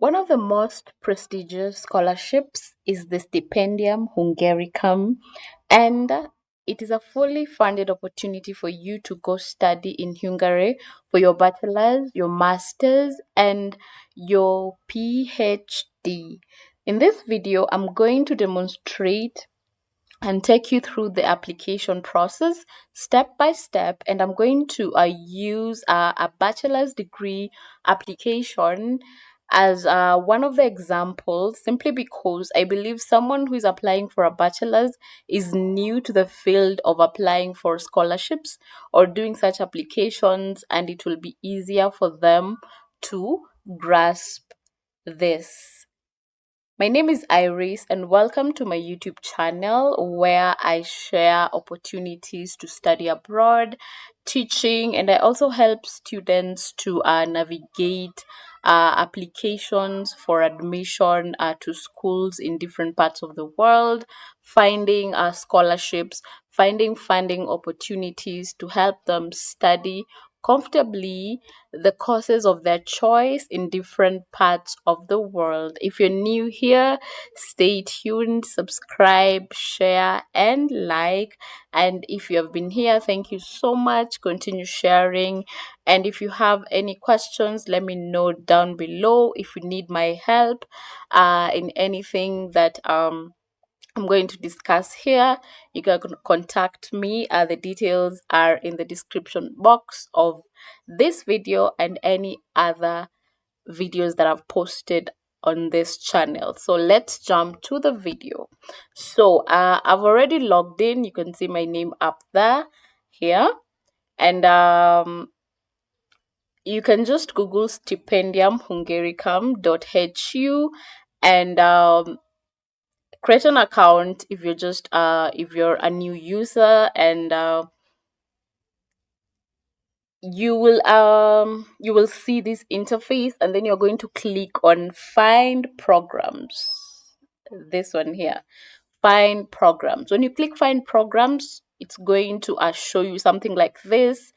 One of the most prestigious scholarships is the Stipendium Hungaricum, and it is a fully funded opportunity for you to go study in Hungary for your bachelor's, your master's, and your PhD. In this video, I'm going to demonstrate and take you through the application process step by step. And I'm going to use a bachelor's degree application as one of the examples, simply because I believe someone who is applying for a bachelor's is new to the field of applying for scholarships or doing such applications, and it will be easier for them to grasp this. My name is Iris, and welcome to my YouTube channel where I share opportunities to study abroad, teaching, and I also help students to navigate applications for admission to schools in different parts of the world, finding scholarships, finding funding opportunities to help them study comfortably the courses of their choice in different parts of the world. If you're new here, stay tuned, subscribe, share, and like. And if you have been here, thank you so much. Continue sharing. And if you have any questions, let me know down below. If you need my help in anything that I'm going to discuss here, you can contact me. The details are in the description box of this video and any other videos that I've posted on this channel. So let's jump to the video. So I've already logged in. You can see my name up there here, and you can just Google Stipendium Hungaricum.hu and create an account if you're a new user, and you will see this interface, and then you're going to click on find programs, this one here, find programs. When you click find programs, it's going to show you something like this,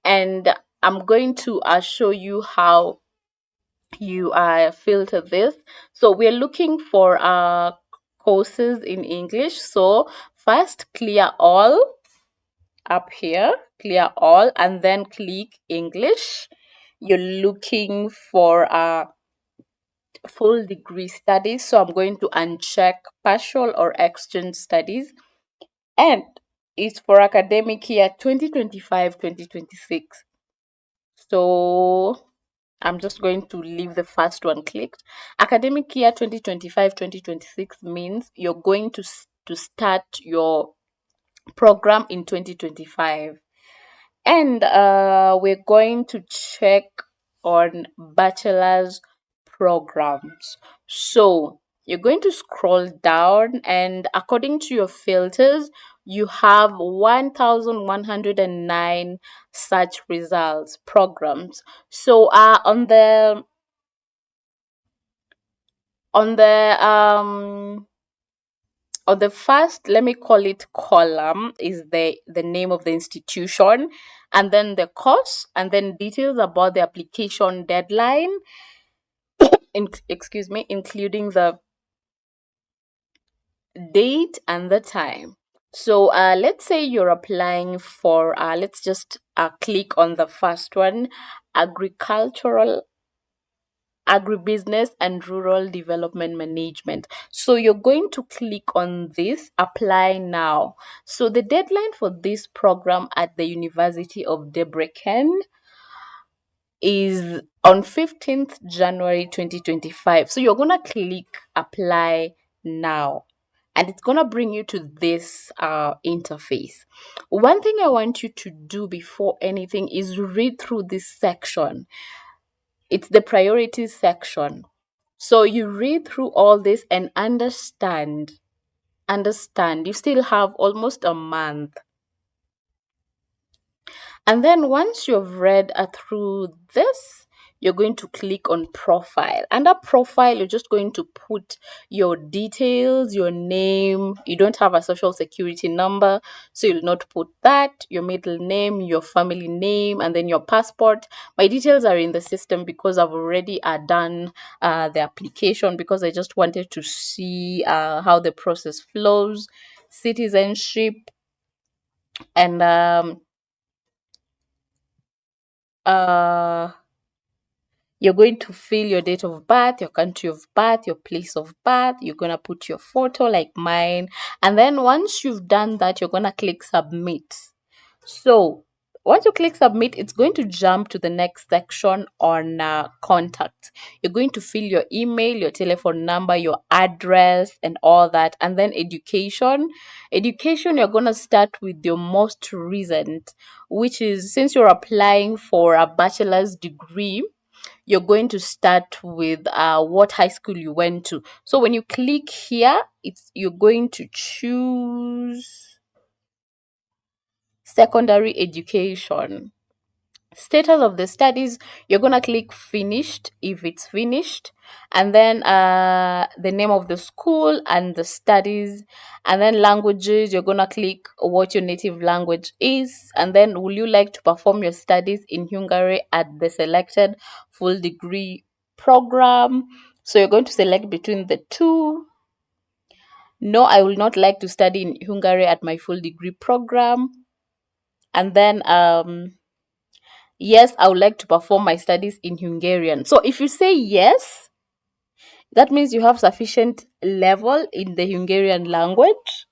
and I'm going to show you how you filter this. So we're looking for courses in English. So first, clear all up here, clear all, and then click English. You're looking for full degree studies, so I'm going to uncheck partial or exchange studies, and it's for academic year 2025-2026. So I'm just going to leave the first one clicked. Academic year 2025-2026 means you're going to start your program in 2025. And we're going to check on bachelor's programs. So you're going to scroll down, and according to your filters, you have 1,109 such results programs. So on the first, let me call it column, is the name of the institution, and then the course, and then details about the application deadline, excuse me, including the date and the time. So let's say you're applying for, let's just click on the first one, agribusiness and rural development management. So you're going to click on this, apply now. So the deadline for this program at the University of Debrecen is on 15th January 2025. So you're going to click apply now, and it's going to bring you to this interface. One thing I want you to do before anything is read through this section. It's the priorities section. So you read through all this and understand. You still have almost a month. And then once you've read through this, you're going to click on profile. Under profile, you're just going to put your details, your name. You don't have a social security number, so you'll not put that, your middle name, your family name, and then your passport. My details are in the system because I've already done the application, because I just wanted to see how the process flows. Citizenship, and uh you're going to fill your date of birth, your country of birth, your place of birth. You're going to put your photo like mine. And then once you've done that, you're going to click submit. So once you click submit, it's going to jump to the next section on contact. You're going to fill your email, your telephone number, your address, and all that. And then education. Education, you're going to start with your most recent, which is, since you're applying for a bachelor's degree, you're going to start with what high school you went to. So when you click here, you're going to choose secondary education. Status of the studies, you're going to click finished if it's finished, and then the name of the school and the studies, and then languages, you're going to click what your native language is, and then will you like to perform your studies in Hungary at the selected full degree program. So you're going to select between the two. No, I will not like to study in Hungary at my full degree program. And then yes, I would like to perform my studies in Hungarian. So if you say yes, that means you have sufficient level in the Hungarian language.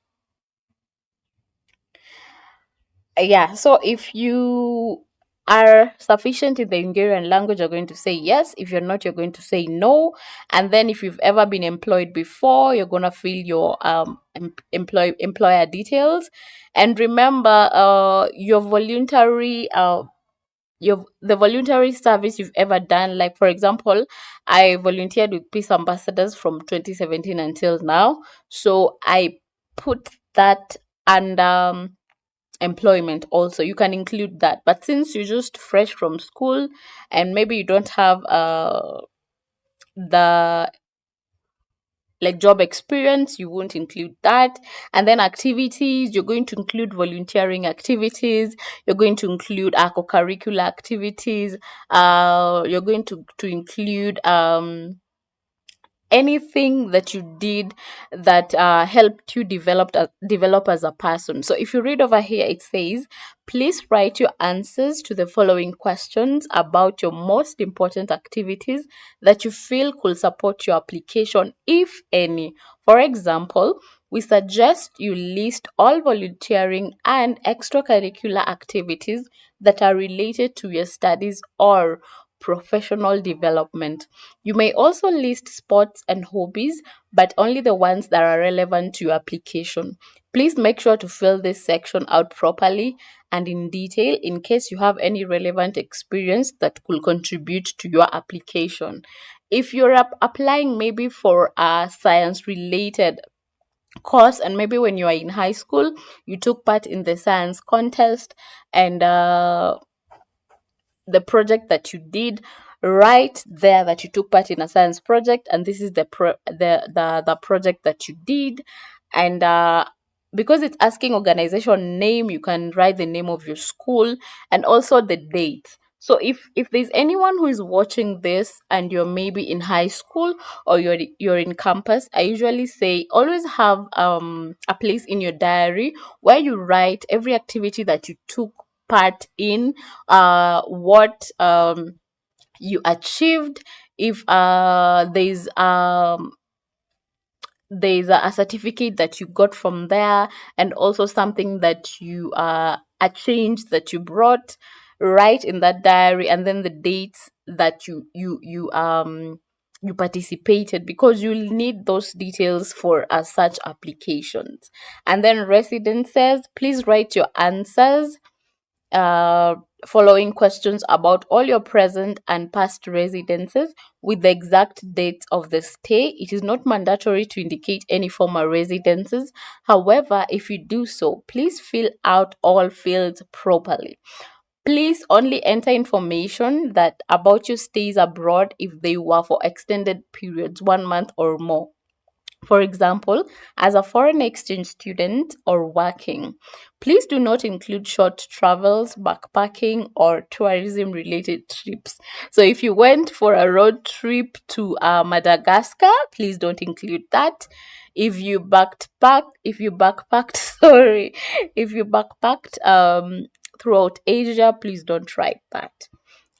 Yeah, so if you are sufficient in the Hungarian language, you're going to say yes. If you're not, you're going to say no. And then if you've ever been employed before, you're going to fill your employer details. And remember, your voluntary the voluntary service you've ever done. Like, for example, I volunteered with Peace Ambassadors from 2017 until now, so I put that under employment also. You can include that, but since you're just fresh from school and maybe you don't have the like job experience, you won't include that. And then activities, you're going to include volunteering activities, you're going to include co-curricular activities, you're going to include anything that you did that helped you develop as a person. So if you read over here, it says, please write your answers to the following questions about your most important activities that you feel could support your application, if any. For example, we suggest you list all volunteering and extracurricular activities that are related to your studies or professional development. You may also list sports and hobbies, but only the ones that are relevant to your application. Please make sure to fill this section out properly and in detail in case you have any relevant experience that could contribute to your application. If you're applying maybe for a science related course, and maybe when you are in high school you took part in the science contest, and the project that you did, right there that you took part in a science project, and this is the project that you did. And because it's asking organization name, you can write the name of your school and also the date. So if there's anyone who is watching this and you're maybe in high school or you're in campus, I usually say always have a place in your diary where you write every activity that you took part in, what you achieved, if there's a certificate that you got from there, and also something that you a change that you brought, right in that diary, and then the dates that you participated, because you'll need those details for such applications. And then residences, please write your answers uh, following questions about all your present and past residences with the exact dates of the stay. It is not mandatory to indicate any former residences. However, if you do so, please fill out all fields properly. Please only enter information that about your stays abroad if they were for extended periods, 1 month or more. For example, as a foreign exchange student or working, please do not include short travels, backpacking, or tourism related trips. So, if you went for a road trip to Madagascar, please don't include that. If you backpacked, sorry, if you backpacked throughout Asia, please don't write that.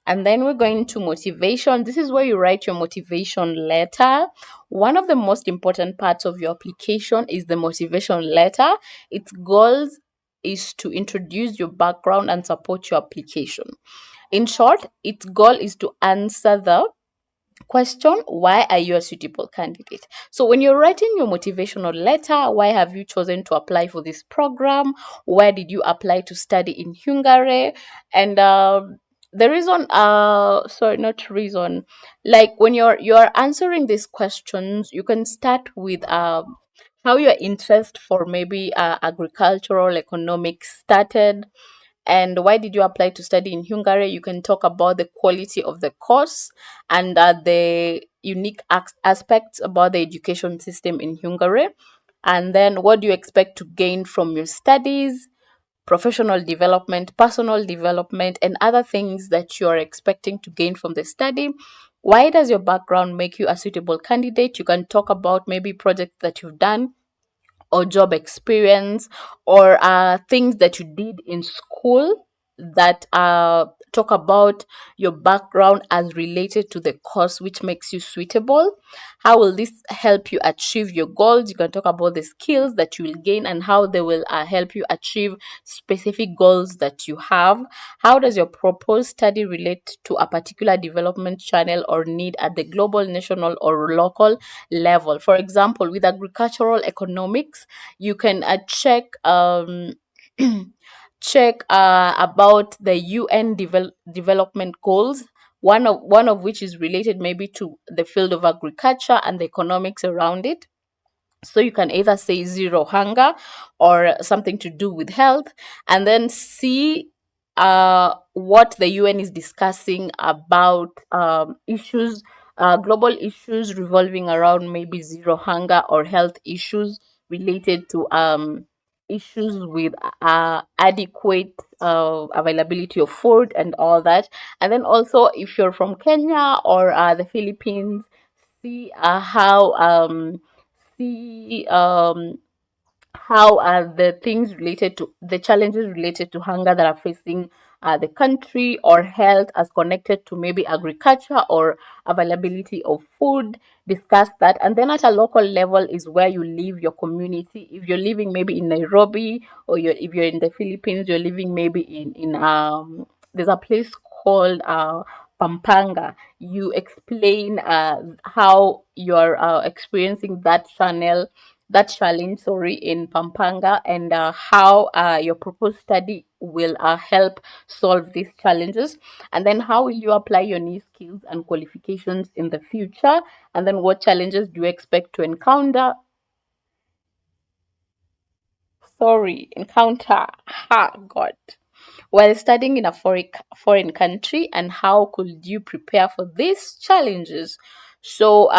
And then we're going to motivation. This is where you write your motivation letter. One of the most important parts of your application is the motivation letter. Its goals is to introduce your background and support your application. In short, its goal is to answer the question, why are you a suitable candidate? So when you're writing your motivational letter, why have you chosen to apply for this program? Where did you apply to study in Hungary? And the reason, sorry, not reason, like when you're answering these questions, you can start with how your interest for maybe agricultural economics started, and why did you apply to study in Hungary. You can talk about the quality of the course and the unique aspects about the education system in Hungary. And then what do you expect to gain from your studies, professional development, personal development, and other things that you are expecting to gain from the study. Why does your background make you a suitable candidate? You can talk about maybe projects that you've done, or job experience, or things that you did in school that talk about your background as related to the course, which makes you suitable. How will this help you achieve your goals? You can talk about the skills that you will gain and how they will help you achieve specific goals that you have. How does your proposed study relate to a particular development channel or need at the global, national, or local level? For example, with agricultural economics, you can check check about the UN development goals. One of which is related maybe to the field of agriculture and the economics around it. So you can either say zero hunger or something to do with health, and then see what the UN is discussing about issues, global issues revolving around maybe zero hunger or health issues related to issues with adequate availability of food and all that. And then also, if you're from Kenya or the Philippines, see see how are the things related to the challenges related to hunger that are facing the country, or health as connected to maybe agriculture or availability of food. Discuss that. And then at a local level is where you live, your community. If you're living maybe in Nairobi, or if you're in the Philippines, you're living maybe in there's a place called Pampanga. You explain how you're experiencing that challenge, sorry, in Pampanga, and how your proposed study will help solve these challenges. And then how will you apply your new skills and qualifications in the future? And then what challenges do you expect to encounter, ha, God, while studying in a foreign country, and how could you prepare for these challenges? So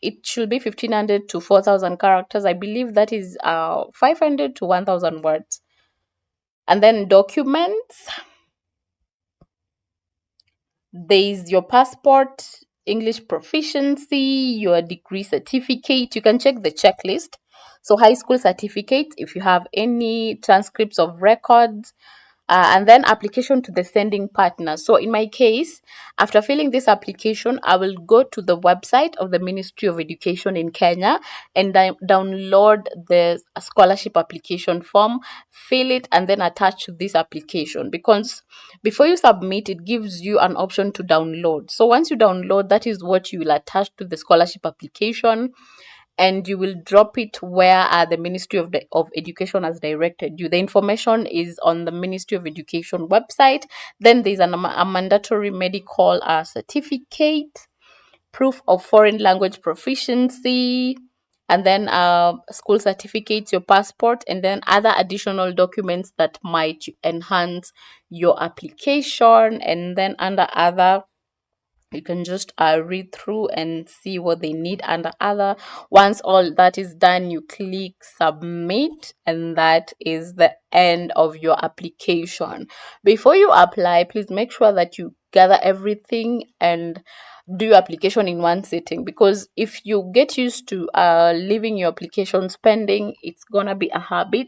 it should be 1500 to 4000 characters. I believe that is 500 to 1000 words. And then documents, there is your passport, English proficiency, your degree certificate. You can check the checklist. So high school certificate, if you have any transcripts of records, and then application to the sending partner. So in my case, after filling this application, I will go to the website of the Ministry of Education in Kenya and download the scholarship application form, fill it, and then attach this application. Because before you submit, it gives you an option to download. So once you download, that is what you will attach to the scholarship application, and you will drop it where the Ministry of Education has directed you. The information is on the Ministry of Education website. Then there's a mandatory medical certificate, proof of foreign language proficiency, and then school certificates, your passport, and then other additional documents that might enhance your application. And then under other, you can just read through and see what they need under other. Once all that is done, you click submit, and that is the end of your application. Before you apply, please make sure that you gather everything and do your application in one sitting, because if you get used to leaving your applications pending, it's gonna be a habit,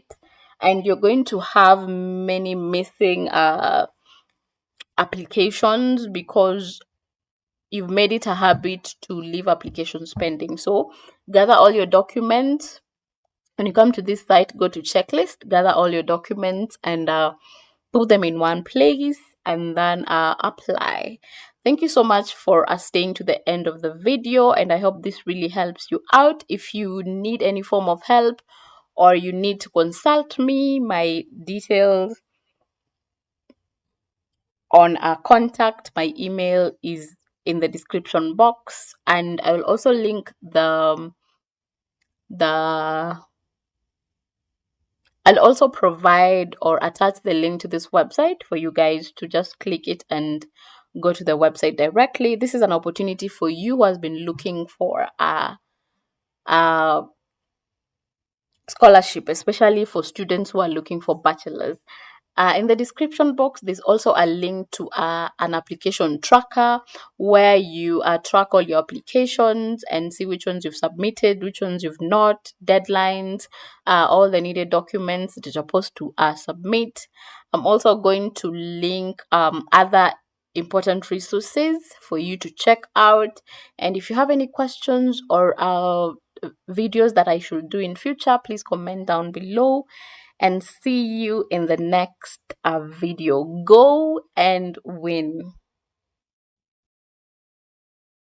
and you're going to have many missing applications because you've made it a habit to leave applications pending. So gather all your documents. When you come to this site, go to checklist, gather all your documents, and put them in one place, and then apply. Thank you so much for staying to the end of the video, and I hope this really helps you out. If you need any form of help or you need to consult me, my details on contact, my email is in the description box, and I will also link the I'll also provide or attach the link to this website for you guys to just click it and go to the website directly. This is an opportunity for you who has been looking for a scholarship, especially for students who are looking for bachelors. In the description box, there's also a link to an application tracker where you track all your applications and see which ones you've submitted, which ones you've not, deadlines, all the needed documents that you're supposed to submit. I'm also going to link other important resources for you to check out. And if you have any questions or videos that I should do in future, please comment down below, and see you in the next video. Go and win.